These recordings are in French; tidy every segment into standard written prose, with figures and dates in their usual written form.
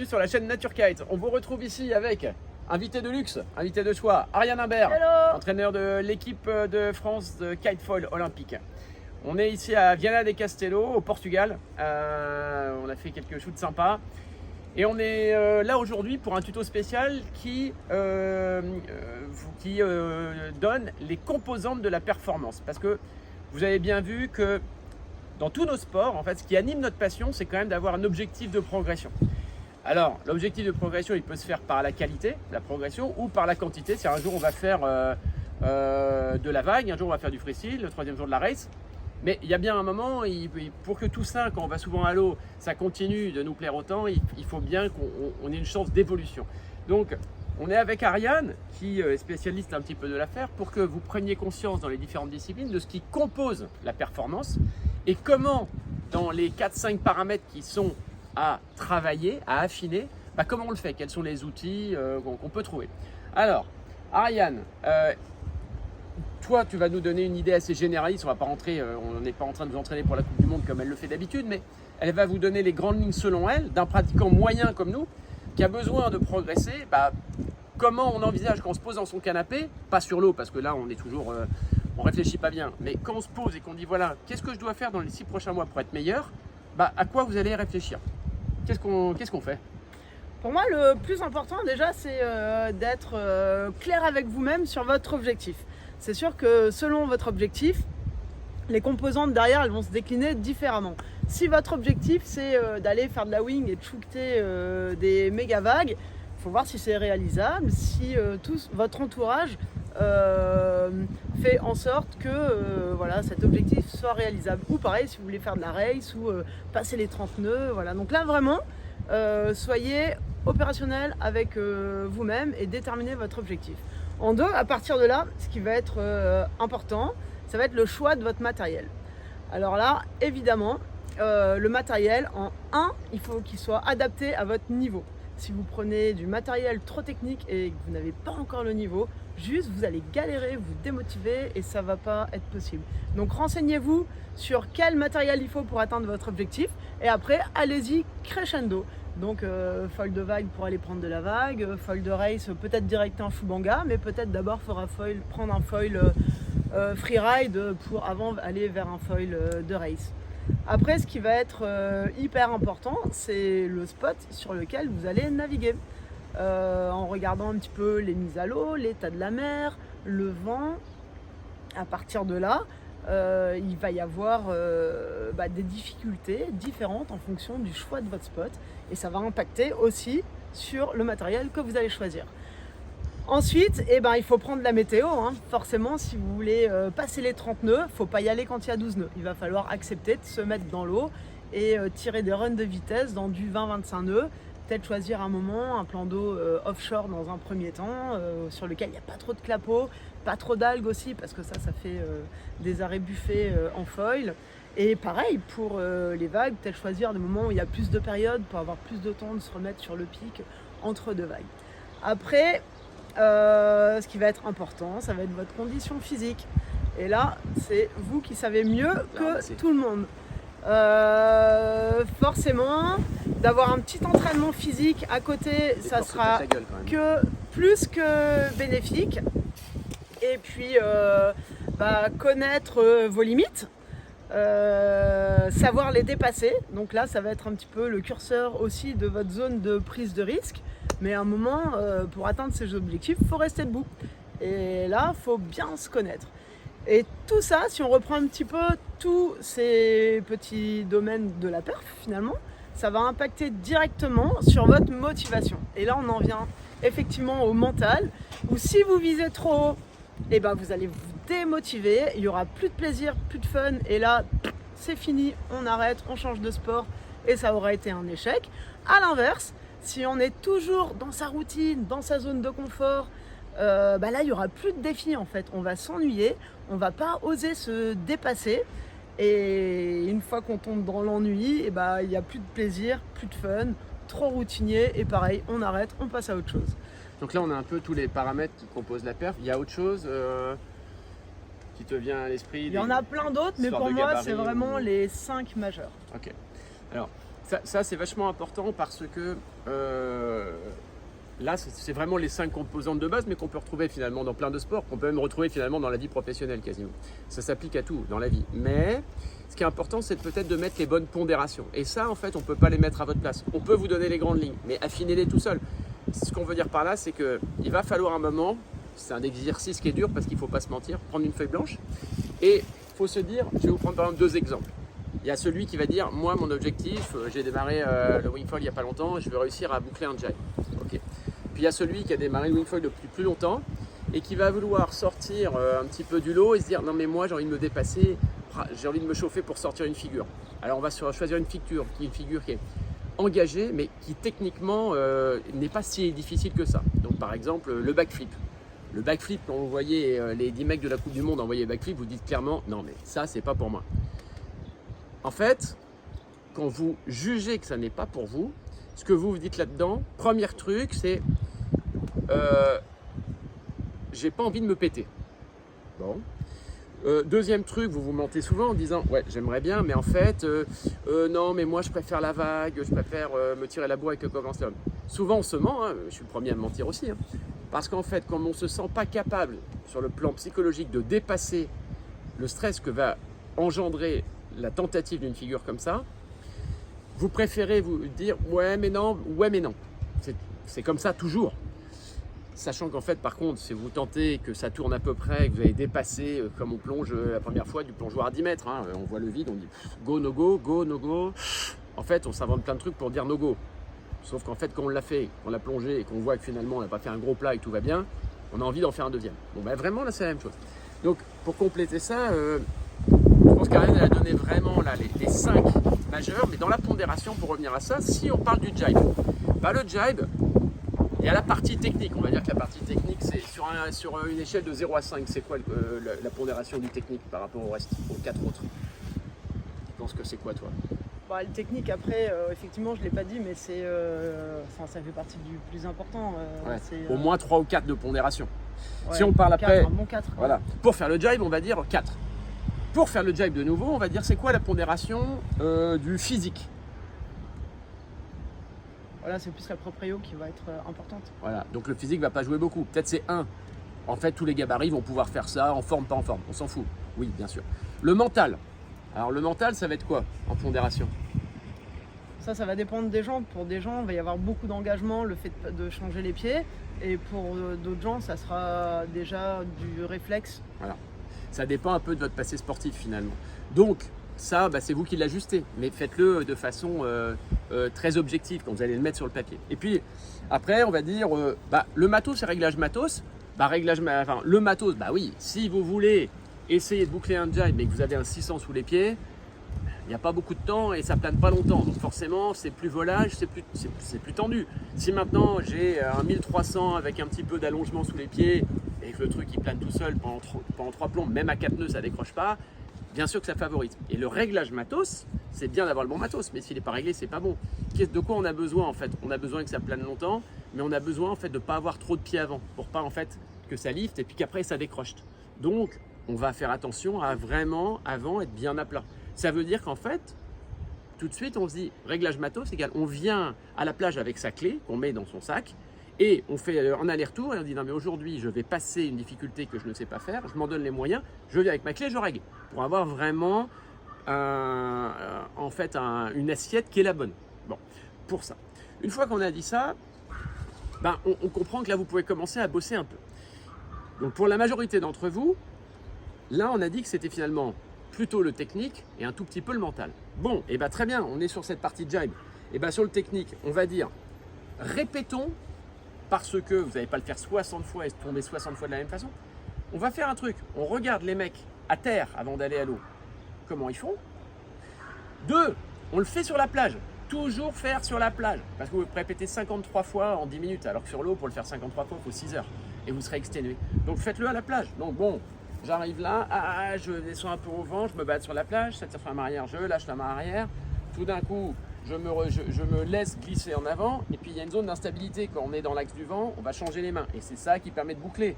bienvenue sur la chaîne Nature Kite. On vous retrouve ici avec invité de luxe, invité de choix, Ariane Imbert, Hello. entraîneur de l'équipe de France de kitefall olympique. On est ici à Viana del Castelo, au Portugal. On a fait quelques shoots sympas. Et on est là aujourd'hui pour un tuto spécial qui donne les composantes de la performance. Parce que vous avez bien vu que dans tous nos sports, en fait, ce qui anime notre passion, c'est quand même d'avoir un objectif de progression. Alors, l'objectif de progression, il peut se faire par la qualité, la progression, ou par la quantité. C'est un jour, on va faire de la vague, un jour, on va faire du freestyle, le troisième jour de la race. Mais il y a bien un moment, pour que tout ça, quand on va souvent à l'eau, ça continue de nous plaire autant, il faut bien qu'on ait une chance d'évolution. Donc, on est avec Ariane, qui est spécialiste un petit peu de l'affaire, pour que vous preniez conscience dans les différentes disciplines de ce qui compose la performance et comment, dans les 4-5 paramètres qui sont à travailler, à affiner, comment on le fait, quels sont les outils qu'on peut trouver. Alors, Ariane, toi, tu vas nous donner une idée assez généraliste. On va pas rentrer, on n'est pas en train de vous entraîner pour la Coupe du Monde comme elle le fait d'habitude, mais elle va vous donner les grandes lignes selon elle, d'un pratiquant moyen comme nous, qui a besoin de progresser. Comment on envisage quand on se pose dans son canapé, pas sur l'eau, parce que là, on est toujours, on réfléchit pas bien, mais quand on se pose et qu'on dit voilà, qu'est-ce que je dois faire dans les 6 prochains mois pour être meilleur, à quoi vous allez réfléchir? Qu'est-ce qu'on fait? Pour moi, le plus important déjà, c'est d'être clair avec vous-même sur votre objectif. C'est sûr que selon votre objectif, les composantes derrière, elles vont se décliner différemment. Si votre objectif, c'est d'aller faire de la wing et de shooter des méga vagues, il faut voir si c'est réalisable, si tout votre entourage fait en sorte que cet objectif soit réalisable. Ou pareil, si vous voulez faire de la race ou passer les 30 nœuds. Voilà. Donc là, vraiment, soyez opérationnel avec vous-même et déterminez votre objectif. En deux, à partir de là, ce qui va être important, ça va être le choix de votre matériel. Alors là, évidemment, le matériel, en un, il faut qu'il soit adapté à votre niveau. Si vous prenez du matériel trop technique et que vous n'avez pas encore le niveau, juste vous allez galérer, vous démotiver et ça ne va pas être possible. Donc renseignez-vous sur quel matériel il faut pour atteindre votre objectif et après allez-y crescendo. Donc foil de vague pour aller prendre de la vague, foil de race peut-être direct en Shubanga, mais peut-être d'abord il faudra prendre un foil freeride pour avant aller vers un foil de race. Après, ce qui va être hyper important, c'est le spot sur lequel vous allez naviguer. En regardant un petit peu les mises à l'eau, l'état de la mer, le vent. À partir de là, il va y avoir des difficultés différentes en fonction du choix de votre spot. Et ça va impacter aussi sur le matériel que vous allez choisir. Ensuite, il faut prendre la météo. Forcément, si vous voulez passer les 30 nœuds, il ne faut pas y aller quand il y a 12 nœuds. Il va falloir accepter de se mettre dans l'eau et tirer des runs de vitesse dans du 20-25 nœuds. Peut-être choisir un moment, un plan d'eau offshore dans un premier temps, sur lequel il n'y a pas trop de clapots, pas trop d'algues aussi, parce que ça fait des arrêts buffets en foil. Et pareil, pour les vagues, peut-être choisir des moments où il y a plus de périodes pour avoir plus de temps de se remettre sur le pic entre deux vagues. Après, ce qui va être important, ça va être votre condition physique. Et là, c'est vous qui savez mieux que tout le monde. Forcément, d'avoir un petit entraînement physique à côté, ça sera plus que bénéfique. Et puis, connaître vos limites, savoir les dépasser. Donc là, ça va être un petit peu le curseur aussi de votre zone de prise de risque. Mais à un moment, pour atteindre ces objectifs, il faut rester debout. Et là, il faut bien se connaître. Et tout ça, si on reprend un petit peu tous ces petits domaines de la perf, finalement, ça va impacter directement sur votre motivation. Et là, on en vient effectivement au mental, où si vous visez trop haut, vous allez vous démotiver, il n'y aura plus de plaisir, plus de fun, et là, c'est fini, on arrête, on change de sport, et ça aura été un échec. À l'inverse, si on est toujours dans sa routine, dans sa zone de confort, là il n'y aura plus de défi en fait, on va s'ennuyer, on va pas oser se dépasser et une fois qu'on tombe dans l'ennui, il n'y a plus de plaisir, plus de fun, trop routinier et pareil, on arrête, on passe à autre chose. Donc là on a un peu tous les paramètres qui composent la perf, il y a autre chose qui te vient à l'esprit? Il y en a plein d'autres mais pour moi c'est vraiment les 5 majeurs. Ok, alors Ça, c'est vachement important parce que là, c'est vraiment les 5 composantes de base, mais qu'on peut retrouver finalement dans plein de sports, qu'on peut même retrouver finalement dans la vie professionnelle quasiment. Ça s'applique à tout dans la vie. Mais ce qui est important, c'est peut-être de mettre les bonnes pondérations. Et ça, en fait, on ne peut pas les mettre à votre place. On peut vous donner les grandes lignes, mais affinez-les tout seul. Ce qu'on veut dire par là, c'est qu'il va falloir un moment, c'est un exercice qui est dur parce qu'il ne faut pas se mentir, prendre une feuille blanche. Et il faut se dire, je vais vous prendre par exemple 2 exemples. Il y a celui qui va dire, moi mon objectif, j'ai démarré le wingfoil il n'y a pas longtemps, je veux réussir à boucler un jibe. Okay. Puis il y a celui qui a démarré le wingfoil depuis plus longtemps et qui va vouloir sortir un petit peu du lot et se dire, non mais moi j'ai envie de me dépasser, j'ai envie de me chauffer pour sortir une figure. Alors on va choisir une figure qui est engagée mais qui techniquement n'est pas si difficile que ça. Donc par exemple le backflip. Le backflip, quand vous voyez les 10 mecs de la Coupe du Monde envoyer backflip, vous dites clairement, non mais ça c'est pas pour moi. En fait, quand vous jugez que ça n'est pas pour vous, ce que vous vous dites là-dedans, premier truc, c'est j'ai pas envie de me péter. Bon. Deuxième truc, vous vous mentez souvent en disant ouais, j'aimerais bien, mais en fait, non, mais moi je préfère la vague, je préfère me tirer la bourre avec le commenstum. Souvent on se ment, hein, je suis le premier à me mentir aussi, hein, parce qu'en fait, quand on ne se sent pas capable sur le plan psychologique de dépasser le stress que va engendrer la tentative d'une figure comme ça, vous préférez vous dire ouais mais non, c'est comme ça toujours. Sachant qu'en fait par contre si vous tentez que ça tourne à peu près, que vous avez dépassé comme on plonge la première fois du plongeoir à 10 mètres, hein, on voit le vide, on dit go no go, go no go. En fait on s'invente plein de trucs pour dire no go. Sauf qu'en fait quand on l'a fait, qu'on l'a plongé et qu'on voit que finalement on n'a pas fait un gros plat et que tout va bien, on a envie d'en faire un deuxième. Bon ben vraiment là c'est la même chose. Donc pour compléter ça, je pense qu'Ariane a donné vraiment là, les 5 majeurs, mais dans la pondération, pour revenir à ça, si on parle du jibe, bah, le jibe, il y a la partie technique. On va dire que la partie technique, c'est sur une échelle de 0 à 5, c'est quoi la pondération du technique par rapport au reste, aux 4 autres? Tu penses que c'est quoi toi? Bah, le technique, après, effectivement, je ne l'ai pas dit, mais ça fait partie du plus important. Ouais. Au moins 3 ou 4 de pondération. Ouais, Si on parle 4, après, un bon 4, voilà. Pour faire le jibe, on va dire 4. Pour faire le jibe de nouveau, on va dire c'est quoi la pondération du physique? Voilà, c'est plus la proprio qui va être importante. Voilà, donc le physique ne va pas jouer beaucoup. Peut-être c'est 1. En fait, tous les gabarits vont pouvoir faire ça, en forme, pas en forme. On s'en fout. Oui, bien sûr. Le mental. Alors le mental, ça va être quoi en pondération? Ça va dépendre des gens. Pour des gens, il va y avoir beaucoup d'engagement, le fait de changer les pieds. Et pour d'autres gens, ça sera déjà du réflexe. Voilà. Ça dépend un peu de votre passé sportif finalement. Donc ça, bah, c'est vous qui l'ajustez, mais faites-le de façon très objective quand vous allez le mettre sur le papier. Et puis après, on va dire, le matos et réglage matos. Le matos, bah oui, si vous voulez essayer de boucler un jibe mais que vous avez un 600 sous les pieds, il n'y a pas beaucoup de temps et ça plane pas longtemps. Donc forcément, c'est plus volage, c'est plus tendu. Si maintenant j'ai un 1300 avec un petit peu d'allongement sous les pieds et que le truc il plane tout seul pendant 3 plombs, même à 4 nœuds ça décroche pas, bien sûr que ça favorise. Et le réglage matos, c'est bien d'avoir le bon matos, mais s'il n'est pas réglé, c'est pas bon. De quoi on a besoin en fait? On a besoin que ça plane longtemps, mais on a besoin en fait de ne pas avoir trop de pieds avant, pour pas en fait que ça lift et puis qu'après ça décroche. Donc on va faire attention à vraiment avant être bien à plat. Ça veut dire qu'en fait, tout de suite on se dit réglage matos égale on vient à la plage avec sa clé qu'on met dans son sac et on fait un aller-retour et on dit non mais aujourd'hui je vais passer une difficulté que je ne sais pas faire, je m'en donne les moyens, je viens avec ma clé, je règle pour avoir vraiment une assiette qui est la bonne. Bon, pour ça. Une fois qu'on a dit ça, on comprend que là vous pouvez commencer à bosser un peu. Donc pour la majorité d'entre vous, là on a dit que c'était finalement plutôt le technique et un tout petit peu le mental. Bon, et très bien, on est sur cette partie de jibe. Et sur le technique, on va dire répétons, parce que vous n'allez pas le faire 60 fois et se tomber 60 fois de la même façon. On va faire un truc, on regarde les mecs à terre avant d'aller à l'eau, comment ils font. 2, on le fait sur la plage. Toujours faire sur la plage, parce que vous répétez 53 fois en 10 minutes, alors que sur l'eau, pour le faire 53 fois, il faut 6 heures, et vous serez exténué. Donc faites-le à la plage. Donc bon, j'arrive là, je descends un peu au vent, je me bats sur la plage, ça tire sur la main arrière, je lâche la main arrière. Tout d'un coup, je me laisse glisser en avant, et puis il y a une zone d'instabilité. Quand on est dans l'axe du vent, on va changer les mains, et c'est ça qui permet de boucler.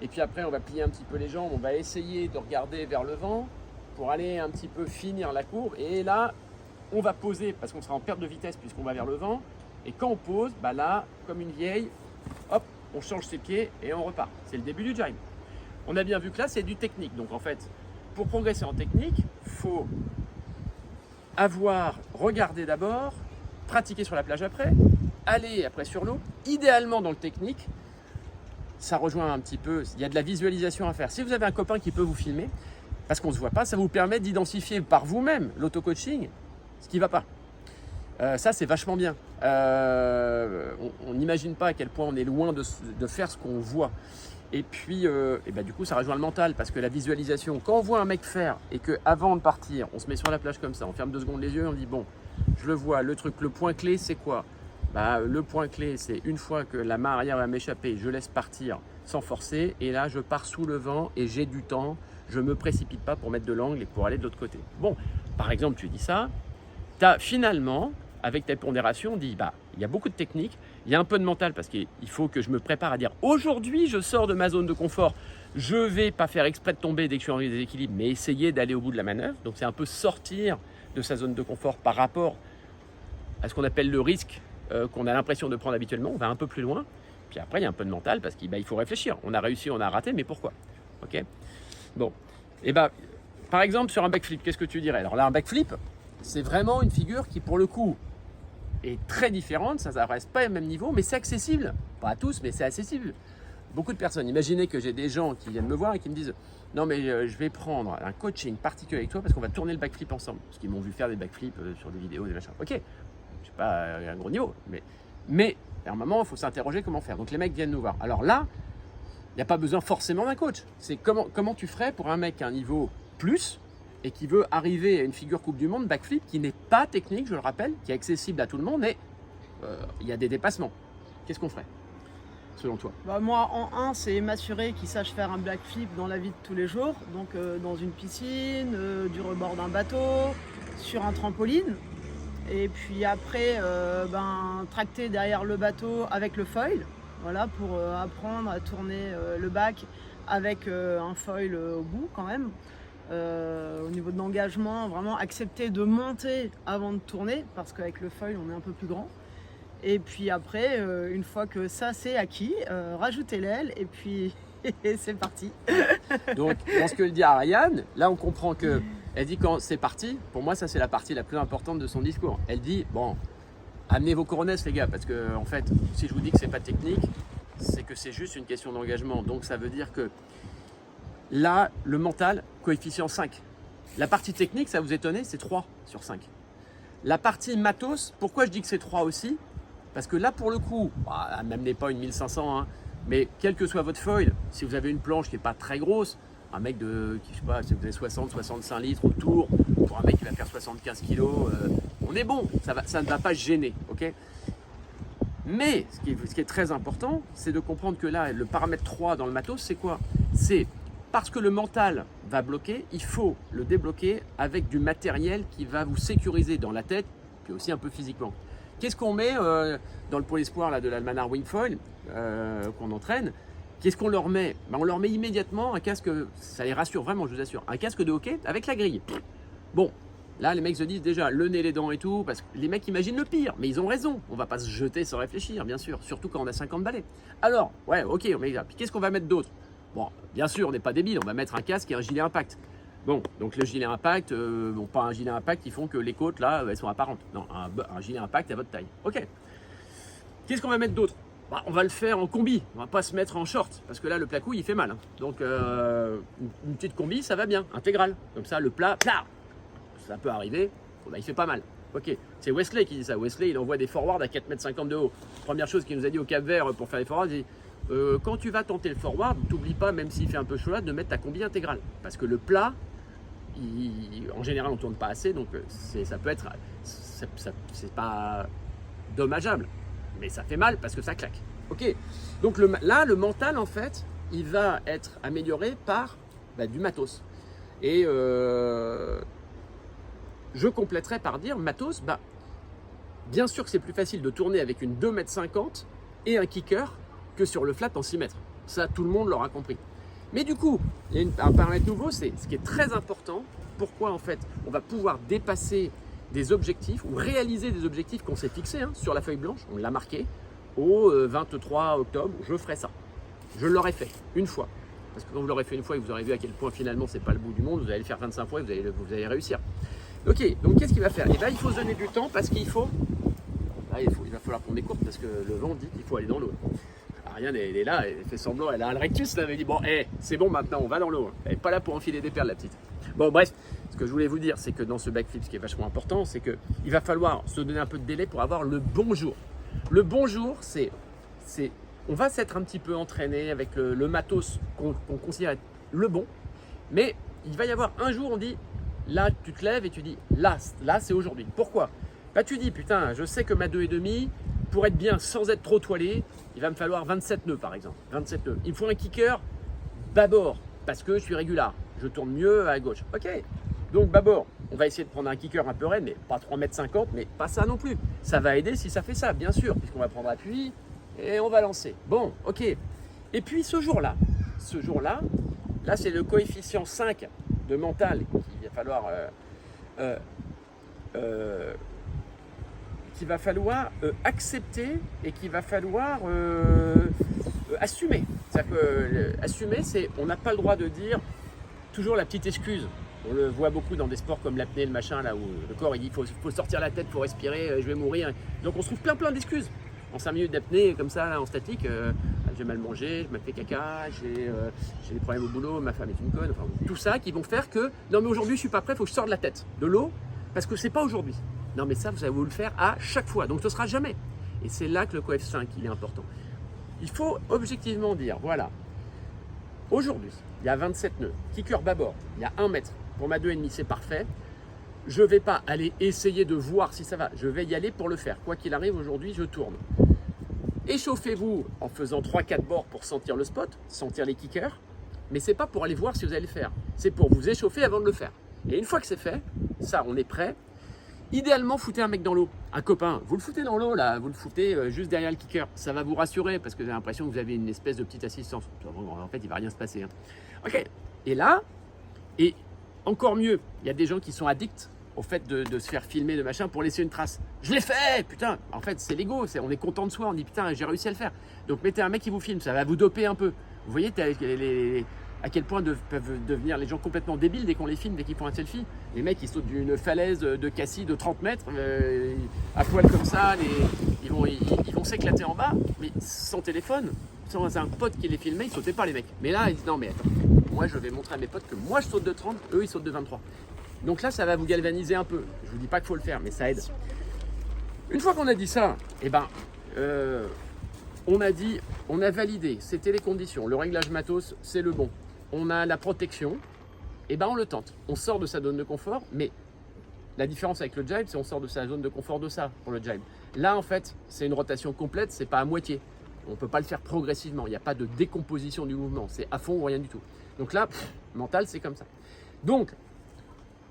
Et puis après, on va plier un petit peu les jambes, on va essayer de regarder vers le vent pour aller un petit peu finir la courbe, et là, on va poser parce qu'on sera en perte de vitesse puisqu'on va vers le vent. Et quand on pose, bah là, comme une vieille, hop, on change ses pieds et on repart. C'est le début du jibe. On a bien vu que là, c'est du technique. Donc en fait, pour progresser en technique, il faut avoir regardé d'abord, pratiquer sur la plage après, aller après sur l'eau. Idéalement dans le technique, ça rejoint un petit peu, il y a de la visualisation à faire. Si vous avez un copain qui peut vous filmer, parce qu'on ne se voit pas, ça vous permet d'identifier par vous-même l'auto-coaching, ce qui ne va pas. Ça, c'est vachement bien. On n'imagine pas à quel point on est loin de faire ce qu'on voit. Et puis, du coup, ça rejoint le mental parce que la visualisation, quand on voit un mec faire et qu'avant de partir, on se met sur la plage comme ça, on ferme 2 secondes les yeux, on dit bon, je le vois, le point clé, c'est quoi? Le point clé, c'est une fois que la main arrière va m'échapper, je laisse partir sans forcer et là, je pars sous le vent et j'ai du temps, je ne me précipite pas pour mettre de l'angle et pour aller de l'autre côté. Bon, par exemple, tu dis ça, tu as finalement, avec ta pondération, on dit il y a beaucoup de techniques, il y a un peu de mental parce qu'il faut que je me prépare à dire aujourd'hui je sors de ma zone de confort, je ne vais pas faire exprès de tomber dès que je suis en déséquilibre, mais essayer d'aller au bout de la manœuvre. Donc c'est un peu sortir de sa zone de confort par rapport à ce qu'on appelle le risque qu'on a l'impression de prendre habituellement, on va un peu plus loin. Puis après il y a un peu de mental parce qu'il faut réfléchir, on a réussi, on a raté, mais pourquoi? Ok. Bon, et par exemple sur un backflip, qu'est-ce que tu dirais? Alors là un backflip, c'est vraiment une figure qui pour le coup est très différente, ça ne reste pas au même niveau, mais c'est accessible. Pas à tous, mais c'est accessible. Beaucoup de personnes, imaginez que j'ai des gens qui viennent me voir et qui me disent non mais je vais prendre un coaching particulier avec toi parce qu'on va tourner le backflip ensemble. Parce qu'ils m'ont vu faire des backflips sur des vidéos, des machins. Ok, je ne suis pas à un gros niveau, mais à un moment, il faut s'interroger comment faire. Donc les mecs viennent nous voir. Alors là, il n'y a pas besoin forcément d'un coach. C'est comment tu ferais pour un mec à un niveau plus et qui veut arriver à une figure Coupe du Monde backflip qui n'est pas technique, je le rappelle, qui est accessible à tout le monde, mais il y a des dépassements. Qu'est-ce qu'on ferait, selon toi? Moi, en 1, c'est m'assurer qu'il sache faire un backflip dans la vie de tous les jours, donc dans une piscine, du rebord d'un bateau, sur un trampoline. Et puis après, tracter derrière le bateau avec le foil, voilà, pour apprendre à tourner le back avec un foil au bout quand même. Au niveau de l'engagement, vraiment accepter de monter avant de tourner parce qu'avec le foil on est un peu plus grand. Et puis après, une fois que ça c'est acquis, rajouter l'aile et puis c'est parti. Donc dans ce que dit Ariane, là on comprend que elle dit quand c'est parti, pour moi ça c'est la partie la plus importante de son discours. Elle dit bon, amenez vos coronesses les gars, parce que en fait si je vous dis que c'est pas technique, c'est que c'est juste une question d'engagement. Donc ça veut dire que là, le mental, coefficient 5. La partie technique, ça vous étonne, c'est 3 sur 5. La partie matos, pourquoi je dis que c'est 3 aussi? Parce que là, pour le coup, n'amenez pas une 1500, hein, mais quel que soit votre foil, si vous avez une planche qui n'est pas très grosse, un mec si vous avez 60, 65 litres autour, pour un mec qui va faire 75 kg, on est bon, ça ne va pas gêner, ok? Mais ce qui est très important, c'est de comprendre que là, le paramètre 3 dans le matos, c'est quoi? C'est parce que le mental va bloquer, il faut le débloquer avec du matériel qui va vous sécuriser dans la tête, puis aussi un peu physiquement. Qu'est-ce qu'on met dans le pôle espoir là, de l'Almanar Wingfoil qu'on entraîne? Qu'est-ce qu'on leur met? On leur met immédiatement un casque, ça les rassure vraiment, je vous assure, un casque de hockey avec la grille. Bon, là les mecs se disent déjà le nez, les dents et tout, parce que les mecs imaginent le pire, mais ils ont raison. On va pas se jeter sans réfléchir, bien sûr, surtout quand on a 50 balais. Alors, ouais, ok, on met là. Puis qu'est-ce qu'on va mettre d'autre? Bon, bien sûr, on n'est pas débile, on va mettre un casque et un gilet impact. Bon, donc le gilet impact, pas un gilet impact qui font que les côtes, là, elles sont apparentes. Non, un gilet impact à votre taille. Ok. Qu'est-ce qu'on va mettre d'autre? On va le faire en combi, on va pas se mettre en short, parce que là, le placouille, il fait mal. Hein. Donc, une petite combi, ça va bien, intégrale. Comme ça, le plat, ça peut arriver, il fait pas mal. Ok, c'est Wesley qui dit ça. Wesley, il envoie des forwards à 4,50 m de haut. Première chose qu'il nous a dit au Cap-Vert pour faire les forwards, il dit quand tu vas tenter le forward, t'oublie pas, même s'il fait un peu chaud là, de mettre ta combi intégrale. Parce que le plat, en général, on tourne pas assez, donc ça peut être, c'est pas dommageable, mais ça fait mal parce que ça claque. Ok, donc là, le mental, en fait, il va être amélioré par du matos. Et je compléterai par dire, matos, bien sûr que c'est plus facile de tourner avec une 2,50 m et un kicker que sur le flat en 6 mètres. Ça, tout le monde l'aura compris. Mais du coup, il y a un paramètre nouveau, c'est ce qui est très important. Pourquoi en fait on va pouvoir dépasser des objectifs ou réaliser des objectifs qu'on s'est fixés sur la feuille blanche, on l'a marqué, au 23 octobre, je ferai ça. Je l'aurais fait une fois. Parce que quand vous l'aurez fait une fois et que vous aurez vu à quel point finalement c'est pas le bout du monde, vous allez le faire 25 fois et vous allez réussir. Ok, donc qu'est-ce qu'il va faire? Et bien il faut se donner du temps parce qu'il faut. Là, il va falloir qu'on écoute parce que le vent dit qu'il faut aller dans l'eau. Ariane, elle est là, elle fait semblant, elle a un rectus là, elle dit bon, c'est bon maintenant, on va dans l'eau. Elle n'est pas là pour enfiler des perles, la petite. Bon, bref, ce que je voulais vous dire, c'est que dans ce backflip, ce qui est vachement important, c'est qu'il va falloir se donner un peu de délai pour avoir le bon jour. Le bon jour, c'est on va s'être un petit peu entraîné avec le matos qu'on considère être le bon, mais il va y avoir un jour, on dit, là, tu te lèves et tu dis, là c'est aujourd'hui. Pourquoi? Bah, tu dis, putain, je sais que ma 2,5, pour être bien sans être trop toilé, il va me falloir 27 nœuds par exemple. 27 nœuds. Il me faut un kicker bâbord parce que je suis régulier. Je tourne mieux à gauche. Ok. Donc bâbord, on va essayer de prendre un kicker un peu raide, mais pas 3,50 m, mais pas ça non plus. Ça va aider si ça fait ça, bien sûr, puisqu'on va prendre appui et on va lancer. Bon, ok. Et puis ce jour-là, là c'est le coefficient 5 de mental qu'il va falloir accepter et qu'il va falloir assumer. C'est-à-dire que assumer, c'est on n'a pas le droit de dire toujours la petite excuse. On le voit beaucoup dans des sports comme l'apnée, le machin, là où le corps il dit faut sortir la tête, faut respirer, je vais mourir. Donc on se trouve plein d'excuses. En 5 minutes d'apnée, comme ça, là, en statique, j'ai mal mangé, je me fais caca, j'ai des problèmes au boulot, ma femme est une conne, enfin, tout ça qui vont faire que non mais aujourd'hui je suis pas prêt, il faut que je sorte de la tête de l'eau parce que c'est pas aujourd'hui. Non mais ça vous allez vous le faire à chaque fois, donc ce sera jamais. Et c'est là que le coef 5 il est important. Il faut objectivement dire, voilà, aujourd'hui il y a 27 nœuds, kicker bâbord, il y a 1 mètre, pour ma 2,5 c'est parfait. Je ne vais pas aller essayer de voir si ça va, je vais y aller pour le faire. Quoi qu'il arrive, aujourd'hui, je tourne. Échauffez-vous en faisant 3-4 bords pour sentir le spot, sentir les kickers, mais ce n'est pas pour aller voir si vous allez le faire. C'est pour vous échauffer avant de le faire. Et une fois que c'est fait, ça, on est prêt. Idéalement, foutez un mec dans l'eau, un copain. Vous le foutez dans l'eau, là, vous le foutez juste derrière le kicker. Ça va vous rassurer parce que vous avez l'impression que vous avez une espèce de petite assistance. En fait, il ne va rien se passer. Ok, et là, et encore mieux, il y a des gens qui sont addicts au fait de se faire filmer de machin pour laisser une trace. Je l'ai fait, putain. En fait, c'est l'ego, on est content de soi, on dit putain, j'ai réussi à le faire. Donc mettez un mec qui vous filme, ça va vous doper un peu. Vous voyez à quel point peuvent devenir les gens complètement débiles dès qu'on les filme, dès qu'ils font un selfie. Les mecs, ils sautent d'une falaise de Cassis de 30 mètres, à poil comme ça, ils vont s'éclater en bas, mais sans téléphone, sans un pote qui les filmait, ils sautaient pas les mecs. Mais là, ils disent non mais attends, moi je vais montrer à mes potes que moi je saute de 30, eux ils sautent de 23. Donc là, ça va vous galvaniser un peu. Je vous dis pas qu'il faut le faire, mais ça aide. Une fois qu'on a dit ça, on a validé, c'était les conditions. Le réglage matos, c'est le bon. On a la protection, on le tente. On sort de sa zone de confort, mais la différence avec le jibe, c'est qu'on sort de sa zone de confort de ça pour le jibe. Là, en fait, c'est une rotation complète, c'est pas à moitié. On ne peut pas le faire progressivement. Il n'y a pas de décomposition du mouvement. C'est à fond ou rien du tout. Donc là, mental, c'est comme ça. Donc,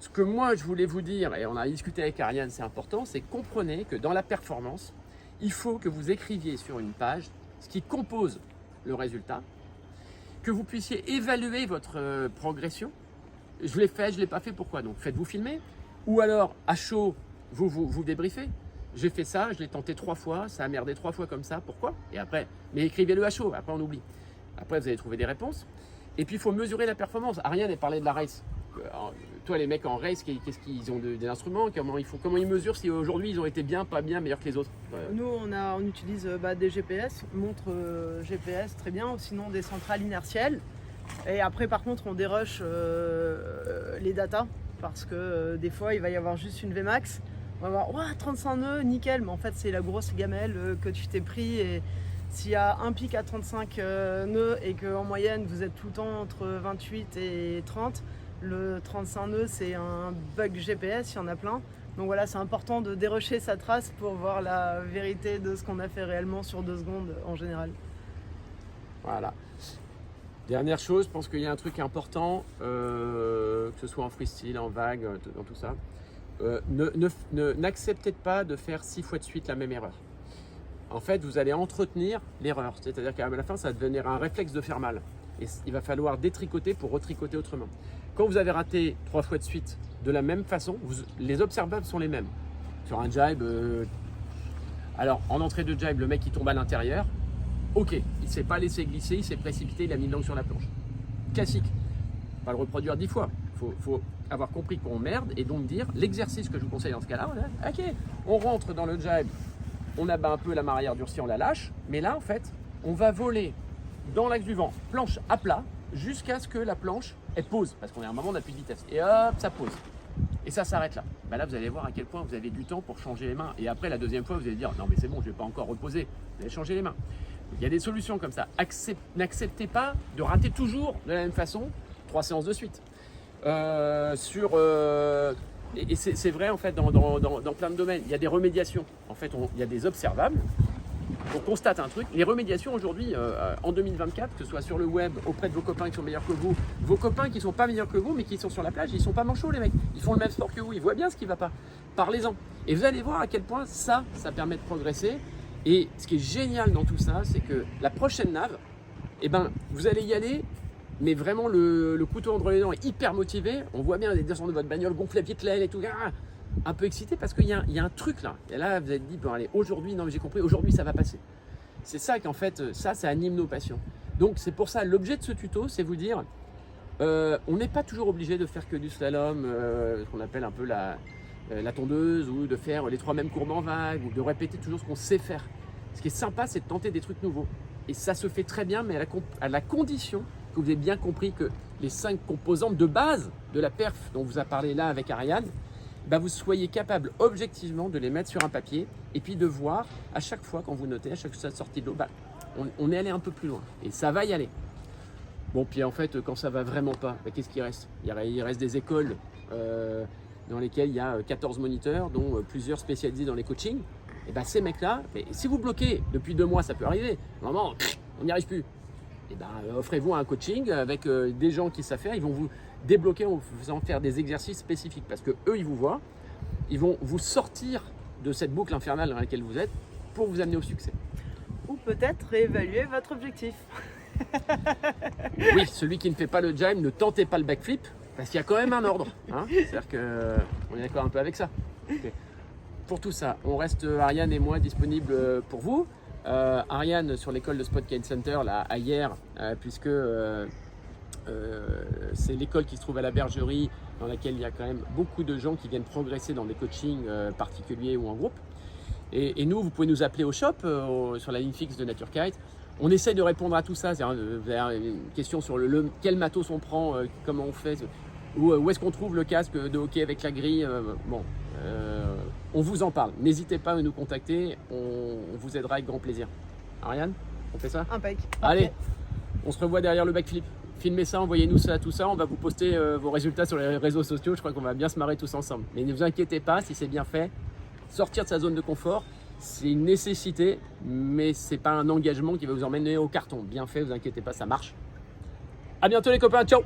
ce que moi, je voulais vous dire, et on a discuté avec Ariane, c'est important, c'est comprenez que dans la performance, il faut que vous écriviez sur une page ce qui compose le résultat, que vous puissiez évaluer votre progression. Je l'ai fait, je ne l'ai pas fait, pourquoi? Donc, faites-vous filmer. Ou alors, à chaud, vous débriefez. J'ai fait ça, je l'ai tenté 3 fois, ça a merdé 3 fois comme ça, pourquoi? Et après, mais écrivez-le à chaud, après on oublie. Après, vous allez trouver des réponses. Et puis, il faut mesurer la performance. Ariane a parlé de la race. Toi, les mecs en race, qu'est-ce qu'ils ont des instruments? Comment ils mesurent si aujourd'hui ils ont été bien, pas bien, meilleurs que les autres? Nous, on utilise des GPS, montres GPS très bien, ou sinon des centrales inertielles. Et après, par contre, on dérush les datas parce que des fois, il va y avoir juste une Vmax. On va voir 35 nœuds, nickel, mais en fait, c'est la grosse gamelle que tu t'es pris. Et s'il y a un pic à 35 nœuds et qu'en moyenne, vous êtes tout le temps entre 28 et 30, le 35 nœuds, c'est un bug GPS, il y en a plein. Donc voilà, c'est important de dérusher sa trace pour voir la vérité de ce qu'on a fait réellement sur 2 secondes en général. Voilà. Dernière chose, je pense qu'il y a un truc important, que ce soit en freestyle, en vague, dans tout ça. N'acceptez pas de faire 6 fois de suite la même erreur. En fait, vous allez entretenir l'erreur. C'est-à-dire qu'à la fin, ça va devenir un réflexe de faire mal. Et il va falloir détricoter pour retricoter autrement. Quand vous avez raté 3 fois de suite de la même façon, les observables sont les mêmes. Sur un jibe, alors en entrée de jibe, le mec il tombe à l'intérieur, ok, il ne s'est pas laissé glisser, il s'est précipité, il a mis une langue sur la planche. Classique, pas le reproduire 10 fois, faut avoir compris qu'on merde et donc dire l'exercice que je vous conseille dans ce cas-là, ok, on rentre dans le jibe, on abat un peu la main arrière durcie, on la lâche, mais là en fait, on va voler dans l'axe du vent, planche à plat, jusqu'à ce que la planche elle pose, parce qu'on est à un moment on n'a plus de vitesse, et hop, ça pose. Et ça s'arrête là. Ben là, vous allez voir à quel point vous avez du temps pour changer les mains. Et après, la deuxième fois, vous allez dire non, mais c'est bon, je ne vais pas encore reposer. Vous allez changer les mains. Il y a des solutions comme ça. N'acceptez pas de rater toujours de la même façon 3 séances de suite. Et c'est vrai en fait dans plein de domaines. Il y a des remédiations. En fait, il y a des observables. On constate un truc. Les remédiations aujourd'hui, en 2024, que ce soit sur le web, auprès de vos copains qui sont meilleurs que vous, vos copains qui ne sont pas meilleurs que vous, mais qui sont sur la plage, ils ne sont pas manchots les mecs. Ils font le même sport que vous, ils voient bien ce qui ne va pas. Parlez-en. Et vous allez voir à quel point ça permet de progresser. Et ce qui est génial dans tout ça, c'est que la prochaine nave, eh ben, vous allez y aller, mais vraiment le couteau entre les dents est hyper motivé. On voit bien les descendre de votre bagnole, gonfler la petite l'aile et tout. Un peu excité parce qu'il y a un truc là. Et là, vous avez dit, bon allez, aujourd'hui, non mais j'ai compris, aujourd'hui ça va passer. C'est ça qu'en fait, ça anime nos passions. Donc c'est pour ça, l'objet de ce tuto, c'est vous dire, on n'est pas toujours obligé de faire que du slalom, ce qu'on appelle un peu la tondeuse, ou de faire les 3 mêmes courbes en vague, ou de répéter toujours ce qu'on sait faire. Ce qui est sympa, c'est de tenter des trucs nouveaux. Et ça se fait très bien, mais à la condition que vous ayez bien compris que les 5 composantes de base de la perf dont vous a parlé là avec Ariane, bah vous soyez capable objectivement de les mettre sur un papier et puis de voir à chaque fois quand vous notez, à chaque sortie de l'eau, bah, on est allé un peu plus loin et ça va y aller. Bon, puis en fait, quand ça va vraiment pas, bah, qu'est-ce qui reste ? Il reste des écoles dans lesquelles il y a 14 moniteurs, dont plusieurs spécialisés dans les coachings. Et bah, ces mecs-là, si vous bloquez depuis 2 mois, ça peut arriver. Normalement, on n'y arrive plus. Et bah, offrez-vous un coaching avec des gens qui savent faire. Ils vont vous débloquer en vous faisant faire des exercices spécifiques parce que eux, ils vous voient. Ils vont vous sortir de cette boucle infernale dans laquelle vous êtes pour vous amener au succès. Ou peut-être réévaluer votre objectif. Oui, celui qui ne fait pas le jibe, ne tentez pas le backflip parce qu'il y a quand même un ordre. Hein, c'est-à-dire qu'on est d'accord un peu avec ça. Okay. Pour tout ça, on reste Ariane et moi disponibles pour vous. Ariane sur l'école de Spot Cane Center là, hier, puisque c'est l'école qui se trouve à la Bergerie, dans laquelle il y a quand même beaucoup de gens qui viennent progresser dans des coachings particuliers ou en groupe. Et nous, vous pouvez nous appeler au shop sur la ligne fixe de Nature Kite. On essaye de répondre à tout ça. Vous avez une question sur quel matos on prend, comment on fait, où est-ce qu'on trouve le casque de hockey avec la grille. On vous en parle. N'hésitez pas à nous contacter. On vous aidera avec grand plaisir. Ariane, on fait ça ? Impec. Allez, on se revoit derrière le backflip. Filmez ça, envoyez-nous ça, tout ça. On va vous poster vos résultats sur les réseaux sociaux. Je crois qu'on va bien se marrer tous ensemble. Mais ne vous inquiétez pas, si c'est bien fait, sortir de sa zone de confort, c'est une nécessité, mais c'est pas un engagement qui va vous emmener au carton. Bien fait, vous inquiétez pas, ça marche. À bientôt les copains, ciao!